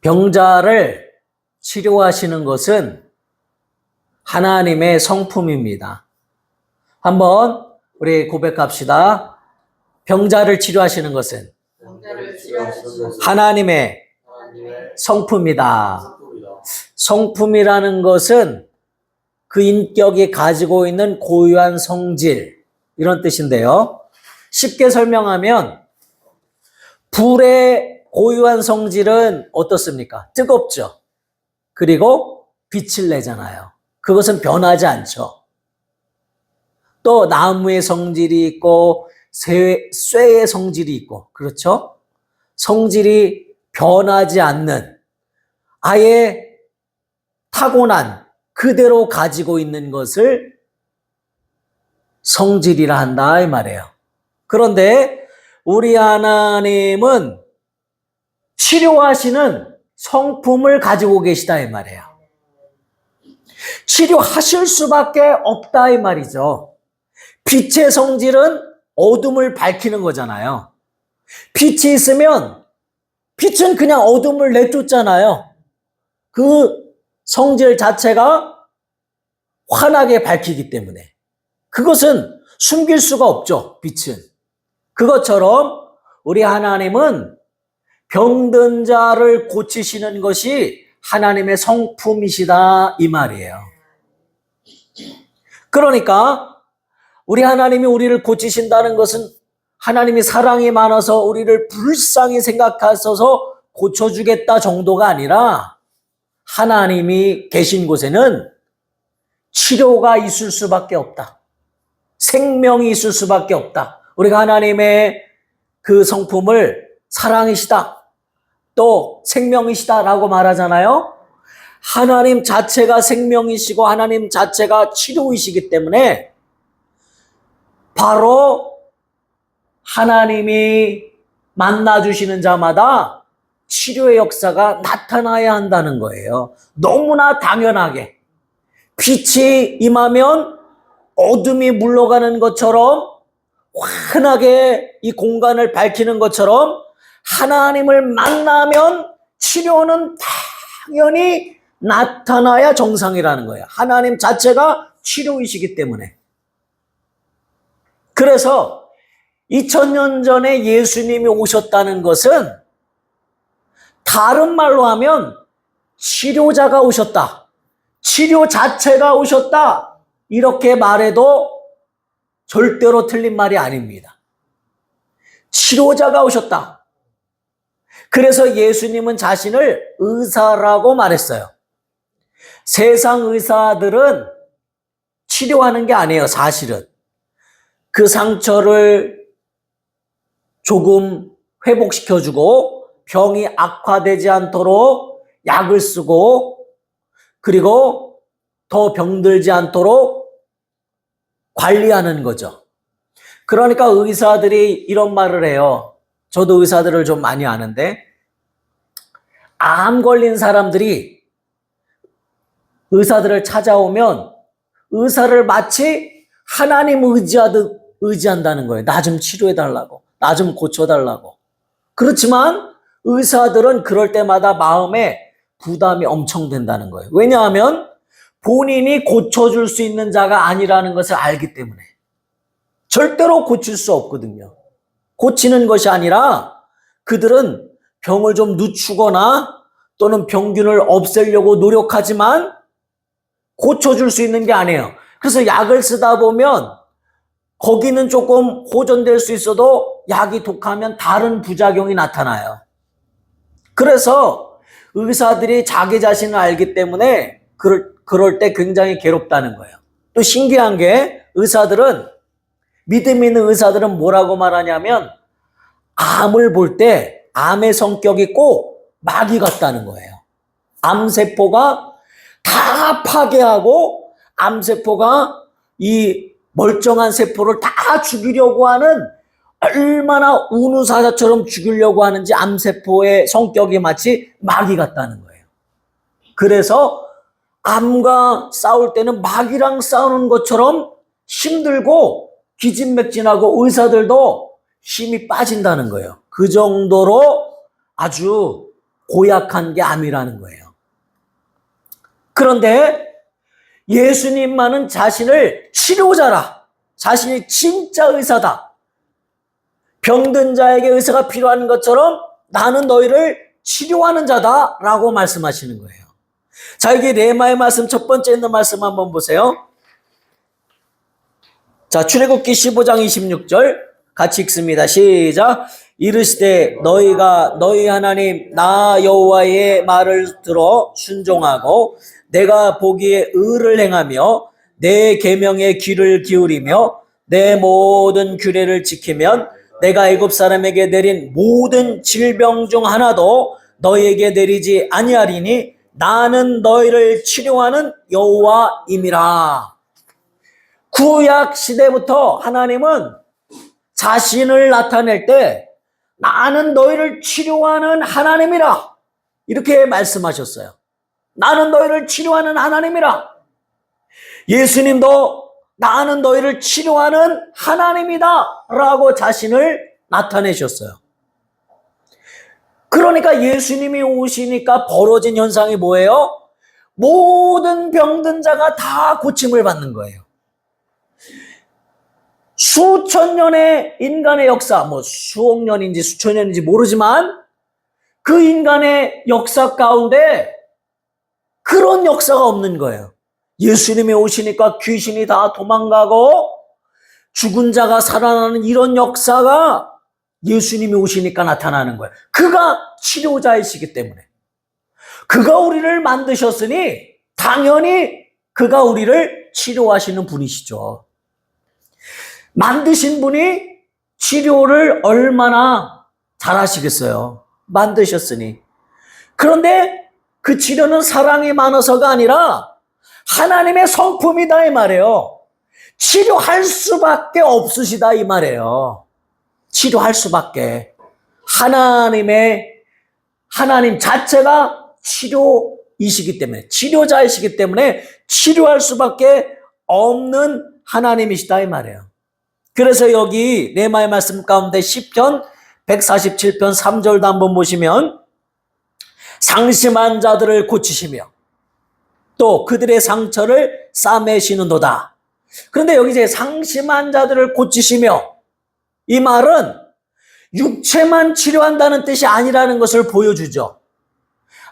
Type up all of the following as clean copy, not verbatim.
병자를 치료하시는 것은 하나님의 성품입니다. 한번 우리 고백합시다. 병자를 치료하시는 것은 하나님의 성품이다. 성품이라는 것은 그 인격이 가지고 있는 고유한 성질, 이런 뜻인데요. 쉽게 설명하면 불의 고유한 성질은 어떻습니까? 뜨겁죠. 그리고 빛을 내잖아요. 그것은 변하지 않죠. 또 나무의 성질이 있고 쇠의 성질이 있고, 그렇죠? 성질이 변하지 않는, 아예 타고난 그대로 가지고 있는 것을 성질이라 한다 이 말이에요. 그런데 우리 하나님은 치료하시는 성품을 가지고 계시다 이 말이에요. 치료하실 수밖에 없다 이 말이죠. 빛의 성질은 어둠을 밝히는 거잖아요. 빛이 있으면 빛은 그냥 어둠을 내쫓잖아요. 그 성질 자체가 환하게 밝히기 때문에 그것은 숨길 수가 없죠. 빛은. 그것처럼 우리 하나님은 병든 자를 고치시는 것이 하나님의 성품이시다 이 말이에요. 그러니까 우리 하나님이 우리를 고치신다는 것은 하나님이 사랑이 많아서 우리를 불쌍히 생각하셔서 고쳐주겠다 정도가 아니라 하나님이 계신 곳에는 치료가 있을 수밖에 없다. 생명이 있을 수밖에 없다. 우리가 하나님의 그 성품을 사랑이시다, 또 생명이시다라고 말하잖아요. 하나님 자체가 생명이시고 하나님 자체가 치료이시기 때문에 바로 하나님이 만나주시는 자마다 치료의 역사가 나타나야 한다는 거예요. 너무나 당연하게 빛이 임하면 어둠이 물러가는 것처럼, 환하게 이 공간을 밝히는 것처럼 하나님을 만나면 치료는 당연히 나타나야 정상이라는 거예요. 하나님 자체가 치료이시기 때문에. 그래서 2000년 전에 예수님이 오셨다는 것은 다른 말로 하면 치료자가 오셨다, 치료 자체가 오셨다, 이렇게 말해도 절대로 틀린 말이 아닙니다. 치료자가 오셨다. 그래서 예수님은 자신을 의사라고 말했어요. 세상 의사들은 치료하는 게 아니에요. 사실은 그 상처를 조금 회복시켜주고 병이 악화되지 않도록 약을 쓰고, 그리고 더 병들지 않도록 관리하는 거죠. 그러니까 의사들이 이런 말을 해요. 저도 의사들을 좀 많이 아는데, 암 걸린 사람들이 의사들을 찾아오면 의사를 마치 하나님 의지하듯 의지한다는 거예요. 나 좀 치료해달라고, 나 좀 고쳐달라고. 그렇지만 의사들은 그럴 때마다 마음에 부담이 엄청 된다는 거예요. 왜냐하면 본인이 고쳐줄 수 있는 자가 아니라는 것을 알기 때문에. 절대로 고칠 수 없거든요. 고치는 것이 아니라 그들은 병을 좀 늦추거나 또는 병균을 없애려고 노력하지만 고쳐줄 수 있는 게 아니에요. 그래서 약을 쓰다 보면 거기는 조금 호전될 수 있어도 약이 독하면 다른 부작용이 나타나요. 그래서 의사들이 자기 자신을 알기 때문에 그럴 때 굉장히 괴롭다는 거예요. 또 신기한 게 의사들은, 믿음 있는 의사들은 뭐라고 말하냐면 암을 볼 때 암의 성격이 꼭 마귀 같다는 거예요. 암세포가 다 파괴하고 암세포가 이 멀쩡한 세포를 다 죽이려고 하는, 얼마나 운우사자처럼 죽이려고 하는지 암세포의 성격이 마치 마귀 같다는 거예요. 그래서 암과 싸울 때는 마귀랑 싸우는 것처럼 힘들고 기진맥진하고 의사들도 힘이 빠진다는 거예요. 그 정도로 아주 고약한 게 암이라는 거예요. 그런데 예수님만은 자신을 치료자라, 자신이 진짜 의사다, 병든 자에게 의사가 필요한 것처럼 나는 너희를 치료하는 자다 라고 말씀하시는 거예요. 자, 여기 레마의 말씀 첫 번째 있는 말씀 한번 보세요. 자, 출애굽기 15장 26절 같이 읽습니다. 시작. 이르시되 너희가 너희 하나님 나 여호와의 말을 들어 순종하고 내가 보기에 의를 행하며 내 계명에 귀를 기울이며 내 모든 규례를 지키면 내가 애굽 사람에게 내린 모든 질병 중 하나도 너희에게 내리지 아니하리니 나는 너희를 치료하는 여호와임이라. 구약 시대부터 하나님은 자신을 나타낼 때 나는 너희를 치료하는 하나님이라 이렇게 말씀하셨어요. 나는 너희를 치료하는 하나님이라. 예수님도 나는 너희를 치료하는 하나님이다 라고 자신을 나타내셨어요. 그러니까 예수님이 오시니까 벌어진 현상이 뭐예요? 모든 병든 자가 다 고침을 받는 거예요. 수천 년의 인간의 역사, 뭐 수억 년인지 수천 년인지 모르지만 그 인간의 역사 가운데 그런 역사가 없는 거예요. 예수님이 오시니까 귀신이 다 도망가고 죽은 자가 살아나는 이런 역사가 예수님이 오시니까 나타나는 거예요. 그가 치료자이시기 때문에. 그가 우리를 만드셨으니 당연히 그가 우리를 치료하시는 분이시죠. 만드신 분이 치료를 얼마나 잘하시겠어요. 만드셨으니. 그런데 그 치료는 사랑이 많아서가 아니라 하나님의 성품이다 이 말이에요. 치료할 수밖에 없으시다 이 말이에요. 치료할 수밖에. 하나님 자체가 치료이시기 때문에, 치료자이시기 때문에 치료할 수밖에 없는 하나님이시다 이 말이에요. 그래서 여기 레마의 말씀 가운데 시편 147편 3절도 한번 보시면 상심한 자들을 고치시며 또 그들의 상처를 싸매시는도다. 그런데 여기 이제 상심한 자들을 고치시며, 이 말은 육체만 치료한다는 뜻이 아니라는 것을 보여주죠.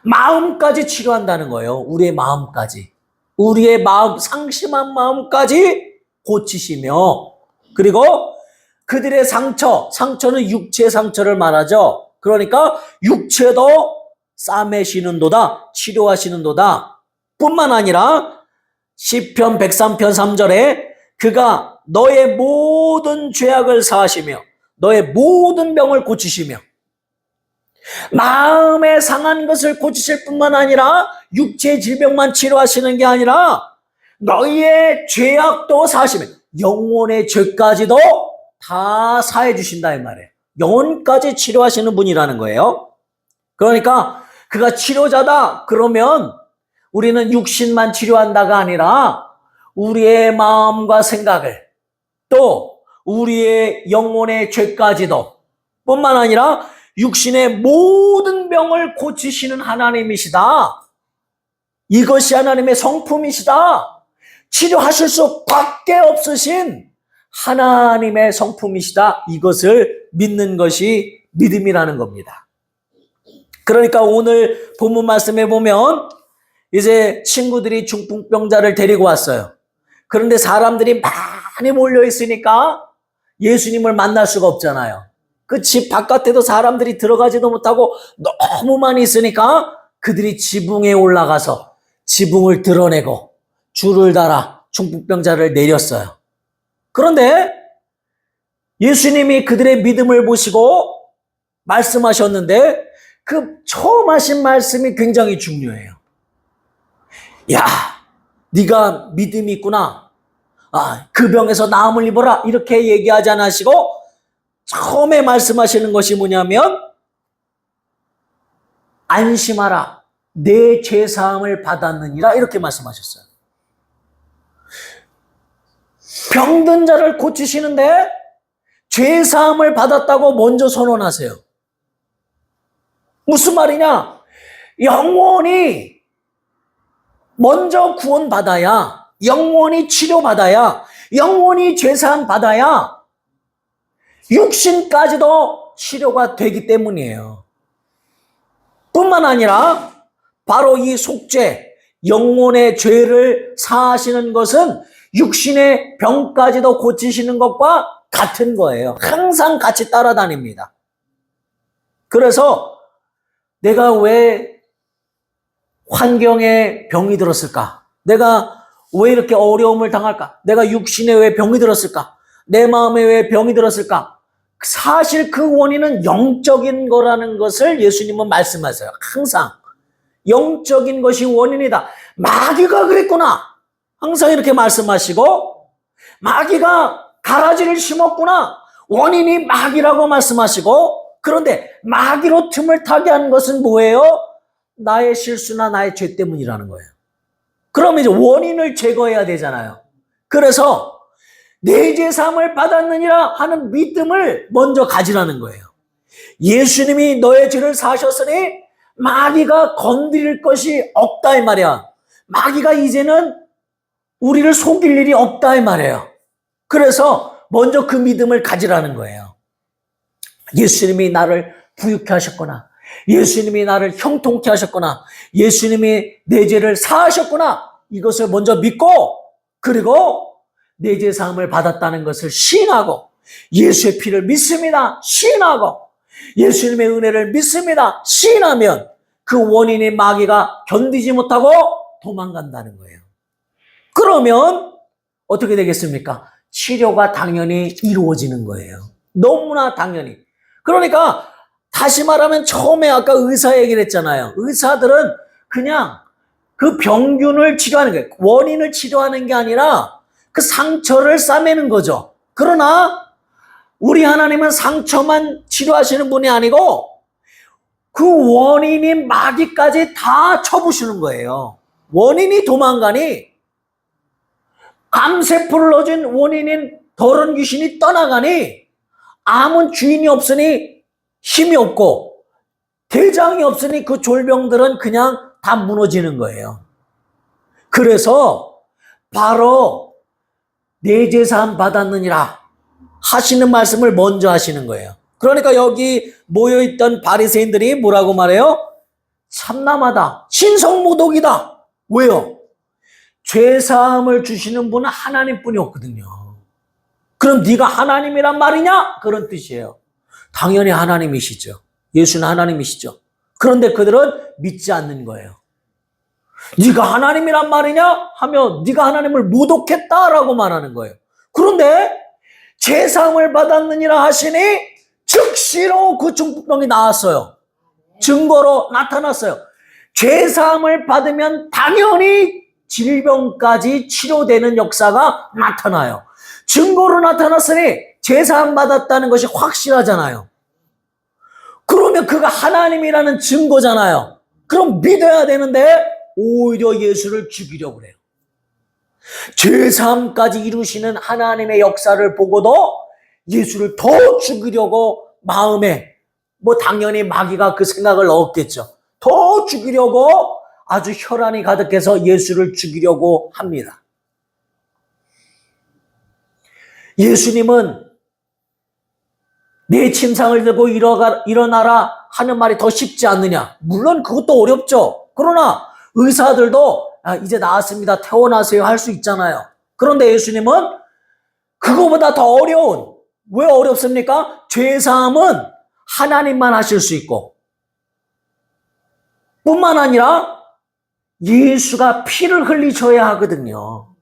마음까지 치료한다는 거예요. 우리의 마음까지. 우리의 마음, 상심한 마음까지 고치시며, 그리고 그들의 상처는 육체의 상처를 말하죠. 그러니까 육체도 싸매시는도다, 치료하시는도다. 뿐만 아니라 시편 103편 3절에 그가 너의 모든 죄악을 사하시며 너의 모든 병을 고치시며, 마음에 상한 것을 고치실 뿐만 아니라 육체의 질병만 치료하시는 게 아니라 너희의 죄악도 사하시며 영혼의 죄까지도 다 사해 주신다 이 말이에요. 영혼까지 치료하시는 분이라는 거예요. 그러니까 그가 치료자다 그러면 우리는 육신만 치료한다가 아니라 우리의 마음과 생각을, 또 우리의 영혼의 죄까지도 뿐만 아니라 육신의 모든 병을 고치시는 하나님이시다. 이것이 하나님의 성품이시다. 치료하실 수밖에 없으신 하나님의 성품이시다. 이것을 믿는 것이 믿음이라는 겁니다. 그러니까 오늘 본문 말씀에 보면 이제 친구들이 중풍병자를 데리고 왔어요. 그런데 사람들이 많이 몰려 있으니까 예수님을 만날 수가 없잖아요. 그 집 바깥에도 사람들이 들어가지도 못하고 너무 많이 있으니까 그들이 지붕에 올라가서 지붕을 드러내고 줄을 달아 중풍병자를 내렸어요. 그런데 예수님이 그들의 믿음을 보시고 말씀하셨는데 그 처음 하신 말씀이 굉장히 중요해요. 야, 네가 믿음이 있구나. 그 병에서 나음을 입어라. 이렇게 얘기하지 않으시고 처음에 말씀하시는 것이 뭐냐면 안심하라. 내 죄사함을 받았느니라. 이렇게 말씀하셨어요. 병든 자를 고치시는데 죄사함을 받았다고 먼저 선언하세요. 무슨 말이냐? 영원히 먼저 구원받아야, 영원히 치료받아야, 영원히 죄사함 받아야 육신까지도 치료가 되기 때문이에요. 뿐만 아니라 바로 이 속죄, 영혼의 죄를 사하시는 것은 육신의 병까지도 고치시는 것과 같은 거예요. 항상 같이 따라다닙니다. 그래서 내가 왜 환경에 병이 들었을까? 내가 왜 이렇게 어려움을 당할까? 내가 육신에 왜 병이 들었을까? 내 마음에 왜 병이 들었을까? 사실 그 원인은 영적인 거라는 것을 예수님은 말씀하세요. 항상 영적인 것이 원인이다. 마귀가 그랬구나. 항상 이렇게 말씀하시고, 마귀가 가라지를 심었구나. 원인이 마귀라고 말씀하시고, 그런데 마귀로 틈을 타게 하는 것은 뭐예요? 나의 실수나 나의 죄 때문이라는 거예요. 그러면 이제 원인을 제거해야 되잖아요. 그래서 내 죄 사함을 받았느니라 하는 믿음을 먼저 가지라는 거예요. 예수님이 너의 죄를 사하셨으니 마귀가 건드릴 것이 없다 이 말이야. 마귀가 이제는 우리를 속일 일이 없다 이 말이에요. 그래서 먼저 그 믿음을 가지라는 거예요. 예수님이 나를 부유케 하셨구나. 예수님이 나를 형통케 하셨구나. 예수님이 내 죄를 사하셨구나. 이것을 먼저 믿고, 그리고 내 죄 사함을 받았다는 것을 시인하고, 예수의 피를 믿습니다. 시인하고, 예수님의 은혜를 믿습니다. 시인하면 그 원인인 마귀가 견디지 못하고 도망간다는 거예요. 그러면 어떻게 되겠습니까? 치료가 당연히 이루어지는 거예요. 너무나 당연히. 그러니까 다시 말하면 처음에 아까 의사 얘기를 했잖아요. 의사들은 그냥 그 병균을 치료하는 거예요. 원인을 치료하는 게 아니라 그 상처를 싸매는 거죠. 그러나 우리 하나님은 상처만 치료하시는 분이 아니고 그 원인인 마귀까지 다 쳐부시는 거예요. 원인이 도망가니, 암세포를 넣어준 원인인 더러운 귀신이 떠나가니, 암은 주인이 없으니 힘이 없고, 대장이 없으니 그 졸병들은 그냥 다 무너지는 거예요. 그래서 바로 내 죄 사함 받았느니라 하시는 말씀을 먼저 하시는 거예요. 그러니까 여기 모여있던 바리새인들이 뭐라고 말해요? 참남하다. 신성모독이다. 왜요? 죄사함을 주시는 분은 하나님뿐이었거든요. 그럼 네가 하나님이란 말이냐? 그런 뜻이에요. 당연히 하나님이시죠. 예수는 하나님이시죠. 그런데 그들은 믿지 않는 거예요. 네가 하나님이란 말이냐? 하면 네가 하나님을 모독했다라고 말하는 거예요. 그런데 죄사함을 받았느니라 하시니 즉시로 그 중풍병이 나왔어요. 증거로 나타났어요. 죄사함을 받으면 당연히 질병까지 치료되는 역사가 나타나요. 증거로 나타났으니 죄사함 받았다는 것이 확실하잖아요. 그러면 그가 하나님이라는 증거잖아요. 그럼 믿어야 되는데 오히려 예수를 죽이려고 그래요. 죄사함까지 이루시는 하나님의 역사를 보고도 예수를 더 죽이려고 마음에, 당연히 마귀가 그 생각을 넣었겠죠. 더 죽이려고 아주 혈안이 가득해서 예수를 죽이려고 합니다. 예수님은 내 침상을 들고 일어나라 하는 말이 더 쉽지 않느냐? 물론 그것도 어렵죠. 그러나 의사들도 이제 나았습니다. 퇴원하세요 할 수 있잖아요. 그런데 예수님은 그거보다 더 어려운, 왜 어렵습니까? 죄사함은 하나님만 하실 수 있고, 뿐만 아니라 예수가 피를 흘리셔야 하거든요.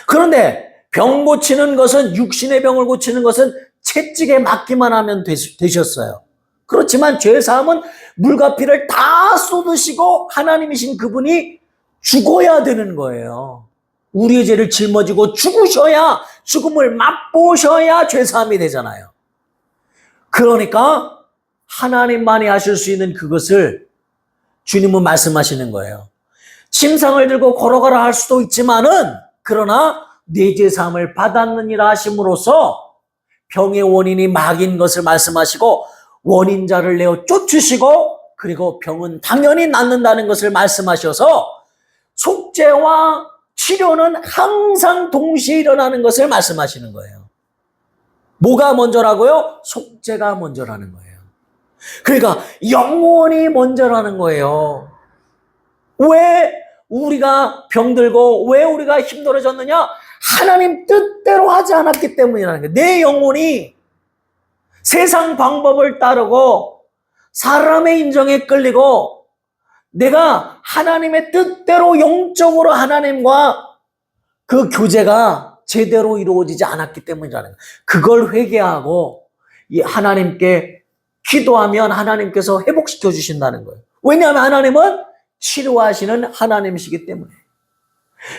그런데 병 고치는 것은, 육신의 병을 고치는 것은 채찍에 맞기만 하면 되셨어요. 그렇지만 죄사함은 물과 피를 다 쏟으시고 하나님이신 그분이 죽어야 되는 거예요. 우리의 죄를 짊어지고 죽으셔야, 죽음을 맛보셔야 죄사함이 되잖아요. 그러니까 하나님만이 하실 수 있는 그것을 주님은 말씀하시는 거예요. 침상을 들고 걸어가라 할 수도 있지만은, 그러나 내 죄사함을 받았느니라 하심으로써 병의 원인이 마귀인 것을 말씀하시고 원인자를 내어 쫓으시고 그리고 병은 당연히 낫는다는 것을 말씀하셔서 속죄와 치료는 항상 동시에 일어나는 것을 말씀하시는 거예요. 뭐가 먼저라고요? 속죄가 먼저라는 거예요. 그러니까 영원히 먼저라는 거예요. 왜 우리가 병들고 왜 우리가 힘들어졌느냐? 하나님 뜻대로 하지 않았기 때문이라는 거예요. 내 영혼이 세상 방법을 따르고 사람의 인정에 끌리고 내가 하나님의 뜻대로 영적으로 하나님과 그 교제가 제대로 이루어지지 않았기 때문이라는 거예요. 그걸 회개하고 하나님께 기도하면 하나님께서 회복시켜 주신다는 거예요. 왜냐하면 하나님은 치료하시는 하나님이시기 때문에.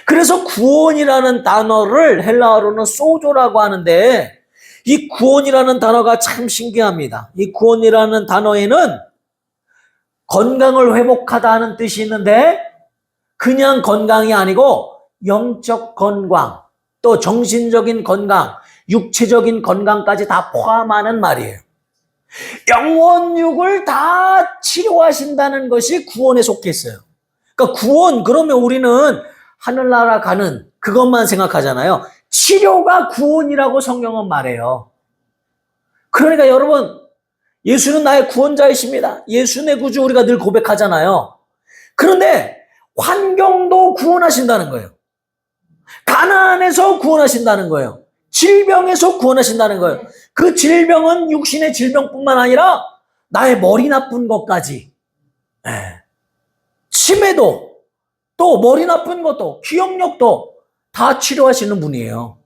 그래서 구원이라는 단어를 헬라어로는 소조라고 하는데 이 구원이라는 단어가 참 신기합니다. 이 구원이라는 단어에는 건강을 회복하다 하는 뜻이 있는데 그냥 건강이 아니고 영적 건강, 또 정신적인 건강, 육체적인 건강까지 다 포함하는 말이에요. 영혼육을 다 치료하신다는 것이 구원에 속해 있어요. 그러니까 구원, 그러면 우리는 하늘나라 가는 그것만 생각하잖아요. 치료가 구원이라고 성경은 말해요. 그러니까 여러분, 예수는 나의 구원자이십니다. 예수 내 구주 우리가 늘 고백하잖아요. 그런데 환경도 구원하신다는 거예요. 가난에서 구원하신다는 거예요. 질병에서 구원하신다는 거예요. 그 질병은 육신의 질병뿐만 아니라 나의 머리 나쁜 것까지, 치매도, 또 머리 나쁜 것도, 기억력도 다 치료하시는 분이에요.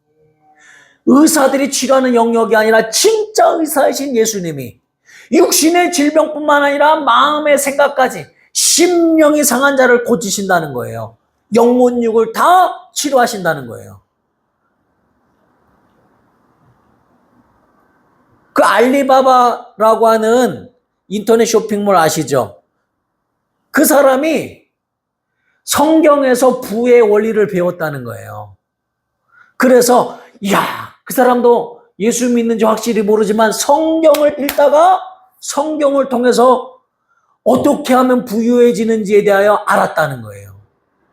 의사들이 치료하는 영역이 아니라 진짜 의사이신 예수님이 육신의 질병뿐만 아니라 마음의 생각까지 심령이 상한 자를 고치신다는 거예요. 영혼육을 다 치료하신다는 거예요. 그 알리바바라고 하는 인터넷 쇼핑몰 아시죠? 그 사람이 성경에서 부의 원리를 배웠다는 거예요. 그래서 그 사람도 예수 믿는지 확실히 모르지만 성경을 읽다가 성경을 통해서 어떻게 하면 부유해지는지에 대하여 알았다는 거예요.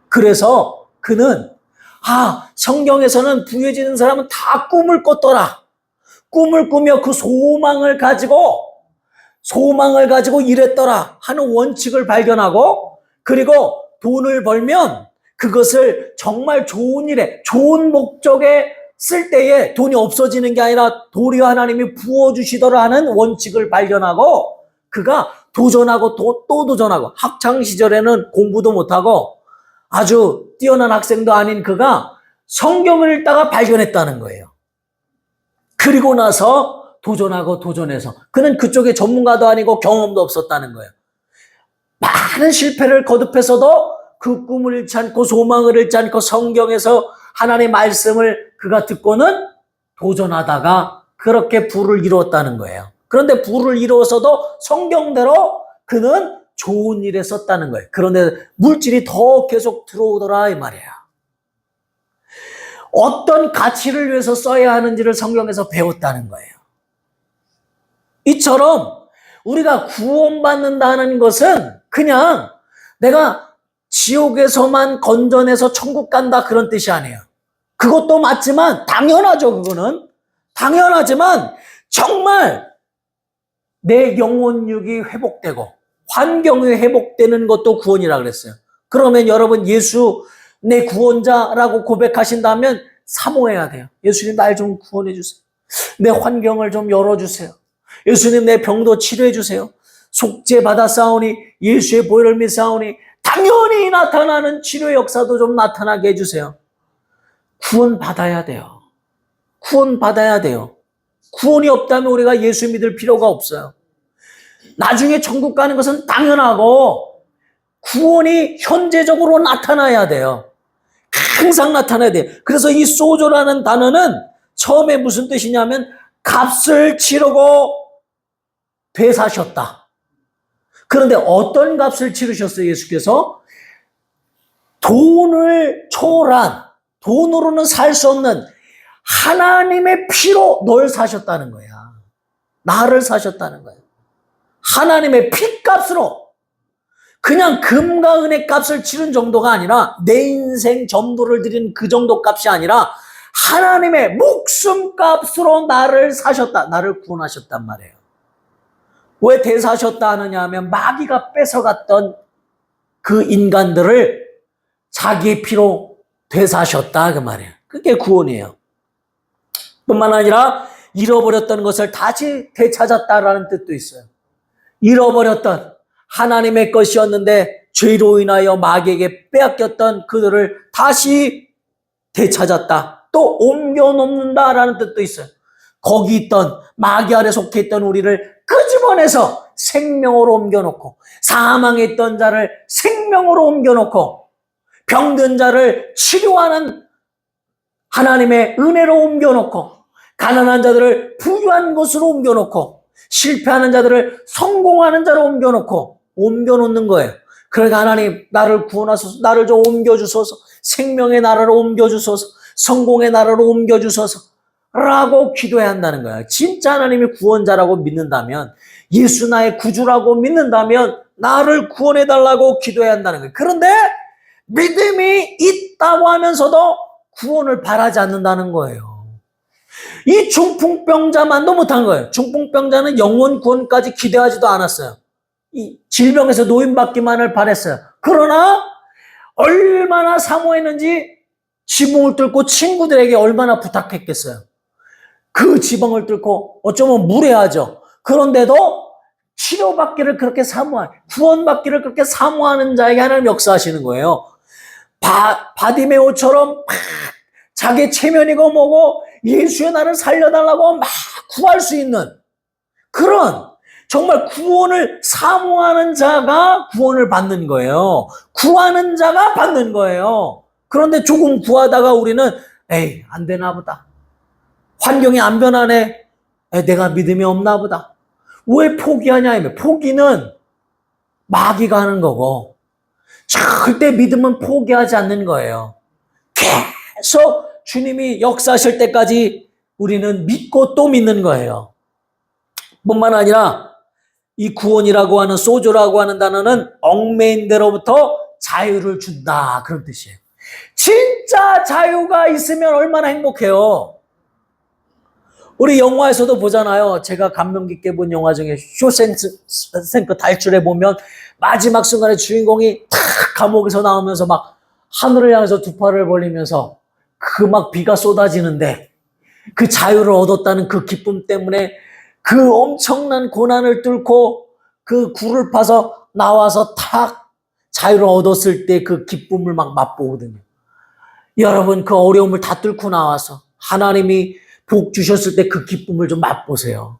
그래서 그는 성경에서는 부유해지는 사람은 다 꿈을 꿨더라. 꿈을 꾸며 그 소망을 가지고 일했더라 하는 원칙을 발견하고, 그리고 돈을 벌면 그것을 정말 좋은 일에, 좋은 목적에 쓸 때에 돈이 없어지는 게 아니라 도리어 하나님이 부어주시더라 하는 원칙을 발견하고, 그가 도전하고 또 도전하고, 학창시절에는 공부도 못하고 아주 뛰어난 학생도 아닌 그가 성경을 읽다가 발견했다는 거예요. 그리고 나서 도전하고 도전해서 그는 그쪽에 전문가도 아니고 경험도 없었다는 거예요. 많은 실패를 거듭해서도 그 꿈을 잃지 않고 소망을 잃지 않고 성경에서 하나님의 말씀을 그가 듣고는 도전하다가 그렇게 부를 이루었다는 거예요. 그런데 부를 이루어서도 성경대로 그는 좋은 일에 썼다는 거예요. 그런데 물질이 더 계속 들어오더라 이 말이에요. 어떤 가치를 위해서 써야 하는지를 성경에서 배웠다는 거예요. 이처럼 우리가 구원받는다는 것은 그냥 내가 지옥에서만 건져내서 천국 간다 그런 뜻이 아니에요. 그것도 맞지만 당연하죠. 그거는 당연하지만 정말 내 영혼육이 회복되고 환경이 회복되는 것도 구원이라고 그랬어요. 그러면 여러분 예수 내 구원자라고 고백하신다면 사모해야 돼요. 예수님 날 좀 구원해 주세요. 내 환경을 좀 열어주세요. 예수님 내 병도 치료해 주세요. 속죄 받았사오니 예수의 보혈을 믿사오니 당연히 나타나는 치료 역사도 좀 나타나게 해주세요. 구원 받아야 돼요. 구원 받아야 돼요. 구원이 없다면 우리가 예수 믿을 필요가 없어요. 나중에 천국 가는 것은 당연하고 구원이 현재적으로 나타나야 돼요. 항상 나타나야 돼요. 그래서 이 소조라는 단어는 처음에 무슨 뜻이냐면 값을 치르고 되사셨다. 그런데 어떤 값을 치르셨어요? 예수께서 돈을 초월한, 돈으로는 살 수 없는 하나님의 피로 널 사셨다는 거야. 나를 사셨다는 거예요. 하나님의 피값으로 그냥 금과 은의 값을 치른 정도가 아니라 내 인생 전부를 드린 그 정도 값이 아니라 하나님의 목숨값으로 나를 사셨다. 나를 구원하셨단 말이에요. 왜 대사하셨다 하느냐 하면 마귀가 뺏어갔던 그 인간들을 자기의 피로 되사하셨다 그 말이에요. 그게 구원이에요. 뿐만 아니라 잃어버렸던 것을 다시 되찾았다라는 뜻도 있어요. 잃어버렸던 하나님의 것이었는데 죄로 인하여 마귀에게 빼앗겼던 그들을 다시 되찾았다. 또 옮겨놓는다라는 뜻도 있어요. 거기 있던 마귀 아래 속해 있던 우리를 끄집어내서 생명으로 옮겨놓고, 사망에 있던 자를 생명으로 옮겨놓고, 병든 자를 치료하는 하나님의 은혜로 옮겨놓고, 가난한 자들을 부유한 곳으로 옮겨놓고, 실패하는 자들을 성공하는 자로 옮겨놓는 거예요. 그러니까 하나님, 나를 구원하소서, 나를 좀 옮겨주소서, 생명의 나라로 옮겨주소서, 성공의 나라로 옮겨주소서 라고 기도해야 한다는 거예요. 진짜 하나님이 구원자라고 믿는다면, 예수 나의 구주라고 믿는다면 나를 구원해달라고 기도해야 한다는 거예요. 그런데 믿음이 있다고 하면서도 구원을 바라지 않는다는 거예요. 이 중풍병자만도 못한 거예요. 중풍병자는 영원 구원까지 기대하지도 않았어요. 이 질병에서 노인받기만을 바랬어요. 그러나 얼마나 사모했는지 지붕을 뚫고 친구들에게 얼마나 부탁했겠어요. 그 지붕을 뚫고 어쩌면 무례하죠. 그런데도 치료받기를 그렇게 구원받기를 그렇게 사모하는 자에게 하나님 역사하시는 거예요. 바디메오처럼 자기 체면이고 뭐고 예수의 나를 살려달라고 막 구할 수 있는 그런 정말 구원을 사모하는 자가 구원을 받는 거예요. 구하는 자가 받는 거예요. 그런데 조금 구하다가 우리는 에이 안 되나 보다. 환경이 안 변하네. 내가 믿음이 없나 보다. 왜 포기하냐 하면 포기는 마귀가 하는 거고 절대 믿음은 포기하지 않는 거예요. 계속 주님이 역사하실 때까지 우리는 믿고 또 믿는 거예요. 뿐만 아니라 이 구원이라고 하는 소조라고 하는 단어는 얽매인 데로부터 자유를 준다 그런 뜻이에요. 진짜 자유가 있으면 얼마나 행복해요. 우리 영화에서도 보잖아요. 제가 감명 깊게 본 영화 중에 쇼생크 탈출에 보면 마지막 순간에 주인공이 탁 감옥에서 나오면서 막 하늘을 향해서 두 팔을 벌리면서 그 막 비가 쏟아지는데 그 자유를 얻었다는 그 기쁨 때문에 그 엄청난 고난을 뚫고 그 굴을 파서 나와서 탁 자유를 얻었을 때 그 기쁨을 막 맛보거든요. 여러분 그 어려움을 다 뚫고 나와서 하나님이 복 주셨을 때 그 기쁨을 좀 맛보세요.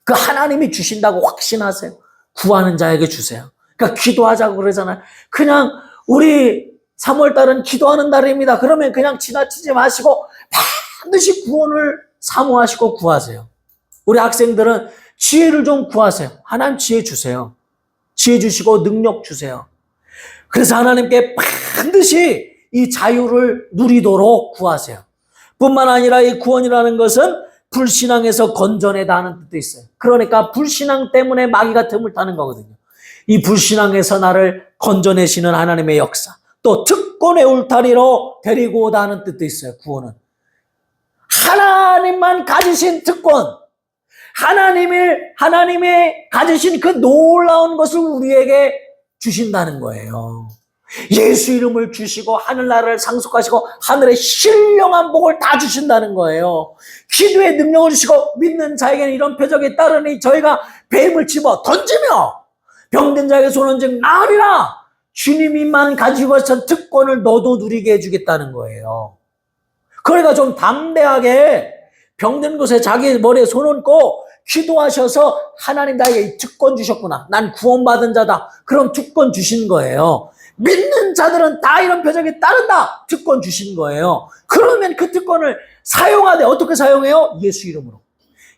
그 하나님이 주신다고 확신하세요. 구하는 자에게 주세요. 그러니까 기도하자고 그러잖아요. 그냥 우리 3월달은 기도하는 달입니다. 그러면 그냥 지나치지 마시고 반드시 구원을 사모하시고 구하세요. 우리 학생들은 지혜를 좀 구하세요. 하나님 지혜 주세요. 지혜 주시고 능력 주세요. 그래서 하나님께 반드시 이 자유를 누리도록 구하세요. 뿐만 아니라 이 구원이라는 것은 불신앙에서 건져내다 하는 뜻도 있어요. 그러니까 불신앙 때문에 마귀가 틈을 타는 거거든요. 이 불신앙에서 나를 건져내시는 하나님의 역사. 또 특권의 울타리로 데리고 오다 하는 뜻도 있어요. 구원은. 하나님만 가지신 특권. 하나님의 가지신 그 놀라운 것을 우리에게 주신다는 거예요. 예수 이름을 주시고 하늘나라를 상속하시고 하늘의 신령한 복을 다 주신다는 거예요. 기도의 능력을 주시고 믿는 자에게는 이런 표적이 따르니 저희가 뱀을 집어 던지며 병든 자에게 손은즉 나으리라. 주님이만 가지고 있던 특권을 너도 누리게 해주겠다는 거예요. 그러니까 좀 담대하게 병든 곳에 자기 머리에 손 얹고 기도하셔서 하나님 나에게 이 특권 주셨구나. 난 구원받은 자다. 그럼 특권 주신 거예요. 믿는 자들은 다 이런 표적이 따른다. 특권 주신 거예요. 그러면 그 특권을 사용하되 어떻게 사용해요? 예수 이름으로.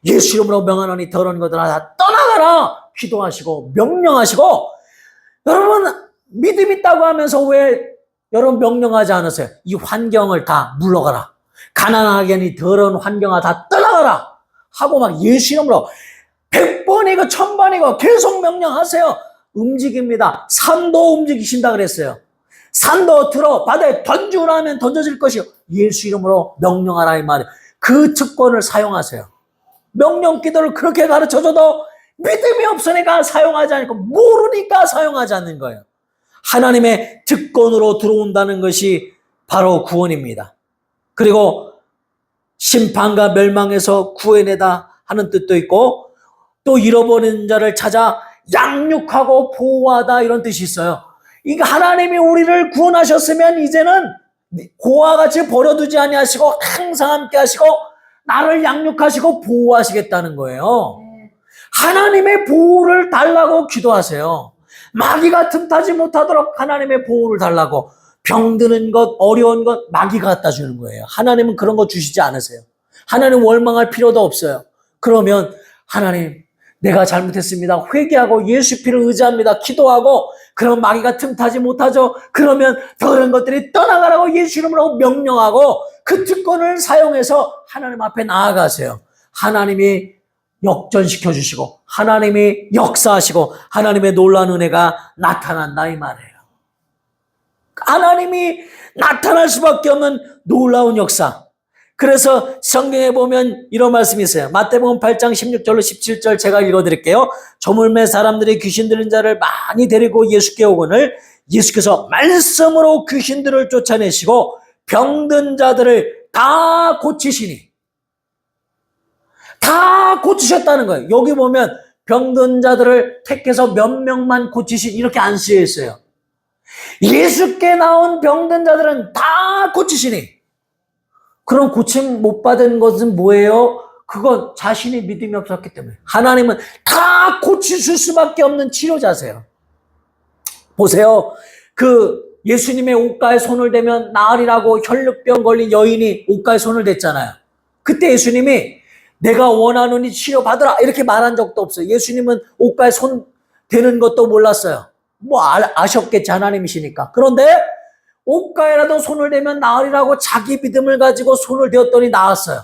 예수 이름으로 명하노니 더러운 것들아 다 떠나가라. 기도하시고 명령하시고. 여러분 믿음 있다고 하면서 왜 여러분 명령하지 않으세요? 이 환경을 다 물러가라. 가난하게니 더러운 환경아 다 떠나가라. 하고 막 예수 이름으로 100번이고 1000번이고 계속 명령하세요. 움직입니다. 산도 움직이신다 그랬어요. 산도 들어 바다에 던지라 하면 던져질 것이요. 예수 이름으로 명령하라 이 말이에요. 그 특권을 사용하세요. 명령 기도를 그렇게 가르쳐줘도 믿음이 없으니까 사용하지 않고 모르니까 사용하지 않는 거예요. 하나님의 특권으로 들어온다는 것이 바로 구원입니다. 그리고 심판과 멸망에서 구해내다 하는 뜻도 있고 또 잃어버린 자를 찾아 양육하고 보호하다 이런 뜻이 있어요. 이거 하나님이 우리를 구원하셨으면 이제는 고와 같이 버려두지 아니하시고 항상 함께 하시고 나를 양육하시고 보호하시겠다는 거예요. 하나님의 보호를 달라고 기도하세요. 마귀가 틈타지 못하도록 하나님의 보호를 달라고. 병드는 것, 어려운 것 마귀가 갖다 주는 거예요. 하나님은 그런 거 주시지 않으세요. 하나님 원망할 필요도 없어요. 그러면 하나님 내가 잘못했습니다. 회개하고 예수 피를 의지합니다. 기도하고 그럼 마귀가 틈타지 못하죠. 그러면 그런 것들이 떠나가라고 예수 이름으로 명령하고 그 특권을 사용해서 하나님 앞에 나아가세요. 하나님이 역전시켜 주시고 하나님이 역사하시고 하나님의 놀라운 은혜가 나타난다 이 말이에요. 하나님이 나타날 수밖에 없는 놀라운 역사. 그래서 성경에 보면 이런 말씀이 있어요. 마태복음 8장 16절로 17절 제가 읽어드릴게요. 저물매 사람들이 귀신 들린 자를 많이 데리고 예수께 오거늘 예수께서 말씀으로 귀신들을 쫓아내시고 병든 자들을 다 고치시니. 다 고치셨다는 거예요. 여기 보면 병든 자들을 택해서 몇 명만 고치신 이렇게 안 쓰여 있어요. 예수께 나온 병든 자들은 다 고치시니. 그럼 고침 못 받은 것은 뭐예요? 그건 자신이 믿음이 없었기 때문에. 하나님은 다 고치실 수밖에 없는 치료자세요. 보세요. 그 예수님의 옷가에 손을 대면 나으리라고 혈루병 걸린 여인이 옷가에 손을 댔잖아요. 그때 예수님이 내가 원하노니 치료받으라 이렇게 말한 적도 없어요. 예수님은 옷가에 손 대는 것도 몰랐어요. 뭐 아셨겠지 하나님이시니까. 그런데 옷가에라도 손을 대면 나으리라고 자기 믿음을 가지고 손을 대었더니 나았어요.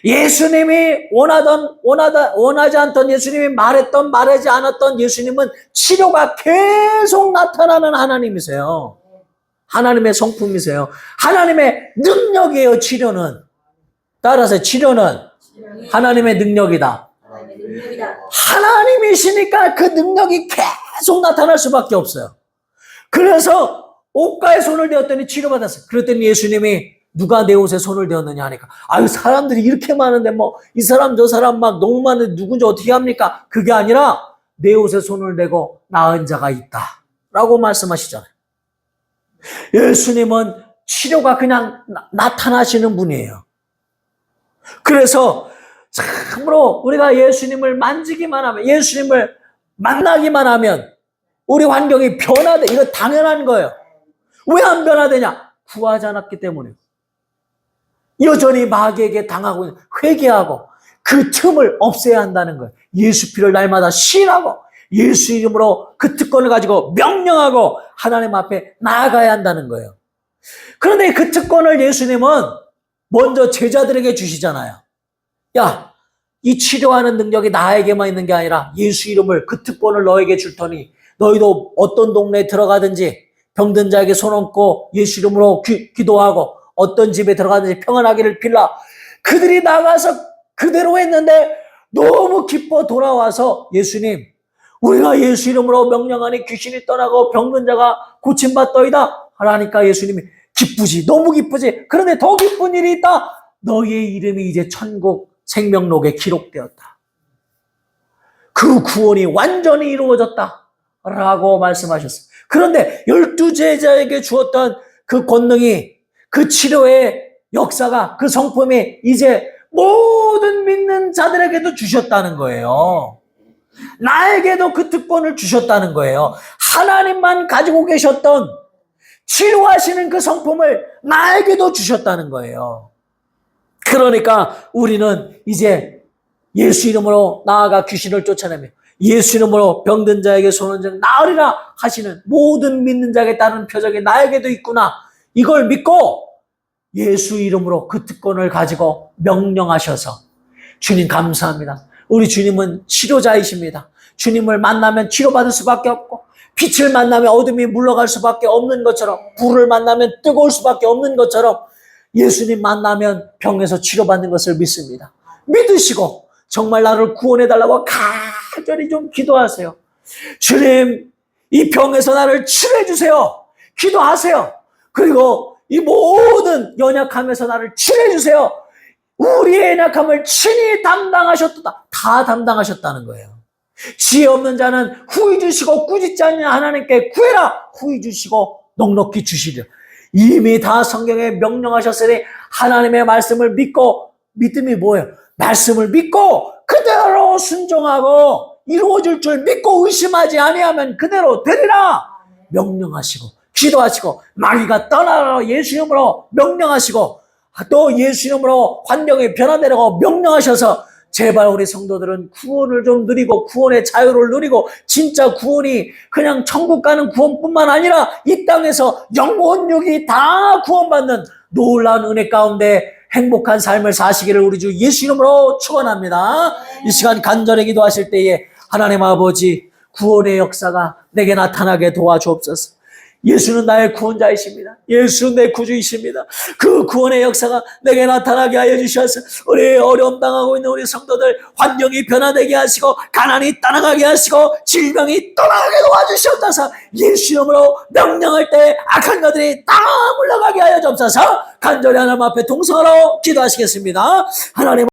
예수님이 원하지 않던 예수님이 말하지 않았던 예수님은 치료가 계속 나타나는 하나님이세요. 하나님의 성품이세요. 하나님의 능력이에요. 치료는. 따라서 치료는 하나님의 능력이다. 하나님이시니까 그 능력이 계속 나타날 수밖에 없어요. 그래서 옷가에 손을 대었더니 치료받았어요. 그랬더니 예수님이 누가 내 옷에 손을 대었느냐 하니까 아유 사람들이 이렇게 많은데 뭐 이 사람 저 사람 막 너무 많은데 누군지 어떻게 합니까? 그게 아니라 내 옷에 손을 대고 나은 자가 있다 라고 말씀하시잖아요. 예수님은 치료가 그냥 나타나시는 분이에요. 그래서 참으로 우리가 예수님을 만지기만 하면 예수님을 만나기만 하면 우리 환경이 변화돼. 이거 당연한 거예요. 왜 안 변화되냐? 구하지 않았기 때문에. 여전히 마귀에게 당하고 회개하고 그 틈을 없애야 한다는 거예요. 예수 피를 날마다 시인하고 예수 이름으로 그 특권을 가지고 명령하고 하나님 앞에 나아가야 한다는 거예요. 그런데 그 특권을 예수님은 먼저 제자들에게 주시잖아요. 야, 이 치료하는 능력이 나에게만 있는 게 아니라 예수 이름을 그 특권을 너에게 줄 터니 너희도 어떤 동네에 들어가든지 병든 자에게 손 얹고 예수 이름으로 기도하고 어떤 집에 들어가든지 평안하기를 빌라. 그들이 나가서 그대로 했는데 너무 기뻐 돌아와서 예수님 우리가 예수 이름으로 명령하니 귀신이 떠나고 병든 자가 고침받더이다 하라니까 예수님이 기쁘지 너무 기쁘지. 그런데 더 기쁜 일이 있다. 너희의 이름이 이제 천국 생명록에 기록되었다. 그 구원이 완전히 이루어졌다 라고 말씀하셨어요. 그런데 12제자에게 주었던 그 권능이 그 치료의 역사가 그 성품이 이제 모든 믿는 자들에게도 주셨다는 거예요. 나에게도 그 특권을 주셨다는 거예요. 하나님만 가지고 계셨던 치료하시는 그 성품을 나에게도 주셨다는 거예요. 그러니까 우리는 이제 예수 이름으로 나아가 귀신을 쫓아내며 예수 이름으로 병든 자에게 손을 얹어 나으리라 하시는 모든 믿는 자에게 따르는 표적이 나에게도 있구나. 이걸 믿고 예수 이름으로 그 특권을 가지고 명령하셔서 주님 감사합니다. 우리 주님은 치료자이십니다. 주님을 만나면 치료받을 수밖에 없고, 빛을 만나면 어둠이 물러갈 수밖에 없는 것처럼, 불을 만나면 뜨거울 수밖에 없는 것처럼 예수님 만나면 병에서 치료받는 것을 믿습니다. 믿으시고 정말 나를 구원해달라고 간절히 좀 기도하세요. 주님, 이 병에서 나를 치료해주세요. 기도하세요. 그리고 이 모든 연약함에서 나를 치료해주세요. 우리의 연약함을 친히 담당하셨다. 다 담당하셨다는 거예요. 지혜 없는 자는 후히 주시고 꾸짖지 않는 하나님께 구해라. 후히 주시고 넉넉히 주시리라. 이미 다 성경에 명령하셨으니 하나님의 말씀을 믿고, 믿음이 뭐예요? 말씀을 믿고 그대로 순종하고 이루어질 줄 믿고 의심하지 아니하면 그대로 되리라. 명령하시고 기도하시고 마귀가 떠나라 예수 이름으로 명령하시고, 또 예수 이름으로 환경이 변화되라고 명령하셔서 제발 우리 성도들은 구원을 좀 누리고 구원의 자유를 누리고, 진짜 구원이 그냥 천국 가는 구원뿐만 아니라 이 땅에서 영혼육이 다 구원받는 놀라운 은혜 가운데 행복한 삶을 사시기를 우리 주 예수 이름으로 축원합니다. 이 시간 간절히 기도하실 때에 하나님 아버지, 구원의 역사가 내게 나타나게 도와주옵소서. 예수는 나의 구원자이십니다. 예수는 내 구주이십니다. 그 구원의 역사가 내게 나타나게 하여 주셔서 우리 어려움 당하고 있는 우리 성도들 환경이 변화되게 하시고, 가난이 떠나가게 하시고, 질병이 떠나가게 도와주시옵소서. 예수 이름으로 명령할 때 악한 것들이 다 물러가게 하여 주옵소서. 간절히 하나님 앞에 동성으로 기도하시겠습니다. 하나님